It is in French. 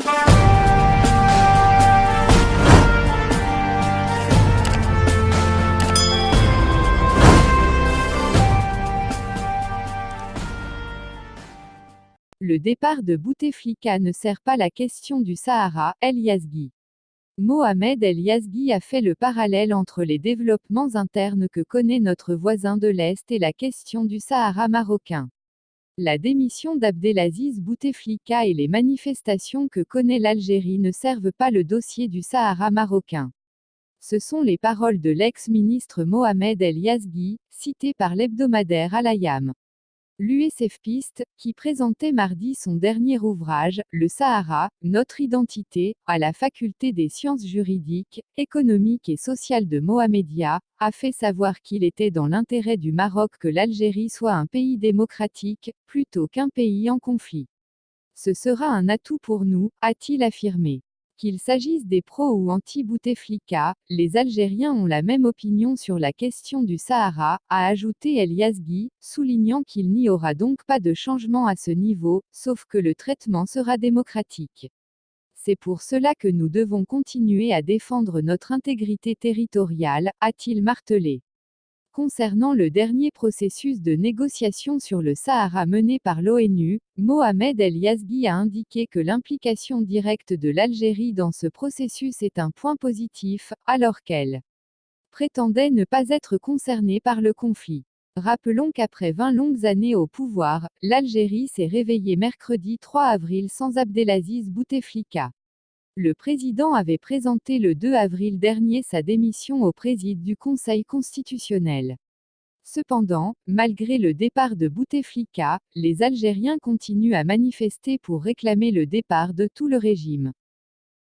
Le départ de Bouteflika ne sert pas la question du Sahara, El Yazghi. Mohamed El Yazghi a fait le parallèle entre les développements internes que connaît notre voisin de l'Est et la question du Sahara marocain. La démission d'Abdelaziz Bouteflika et les manifestations que connaît l'Algérie ne servent pas le dossier du Sahara marocain. Ce sont les paroles de l'ex-ministre Mohamed El Yazghi, citées par l'hebdomadaire Al-Ayam. L'USFPiste, qui présentait mardi son dernier ouvrage, Le Sahara, notre identité, à la faculté des sciences juridiques, économiques et sociales de Mohamedia, a fait savoir qu'il était dans l'intérêt du Maroc que l'Algérie soit un pays démocratique, plutôt qu'un pays en conflit. Ce sera un atout pour nous, a-t-il affirmé. Qu'il s'agisse des pro ou anti-Bouteflika, les Algériens ont la même opinion sur la question du Sahara, a ajouté El Yazghi, soulignant qu'il n'y aura donc pas de changement à ce niveau, sauf que le traitement sera démocratique. C'est pour cela que nous devons continuer à défendre notre intégrité territoriale, a-t-il martelé. Concernant le dernier processus de négociation sur le Sahara mené par l'ONU, Mohamed El Yazghi a indiqué que l'implication directe de l'Algérie dans ce processus est un point positif, alors qu'elle prétendait ne pas être concernée par le conflit. Rappelons qu'après 20 longues années au pouvoir, l'Algérie s'est réveillée mercredi 3 avril sans Abdelaziz Bouteflika. Le président avait présenté le 2 avril dernier sa démission au président du Conseil constitutionnel. Cependant, malgré le départ de Bouteflika, les Algériens continuent à manifester pour réclamer le départ de tout le régime.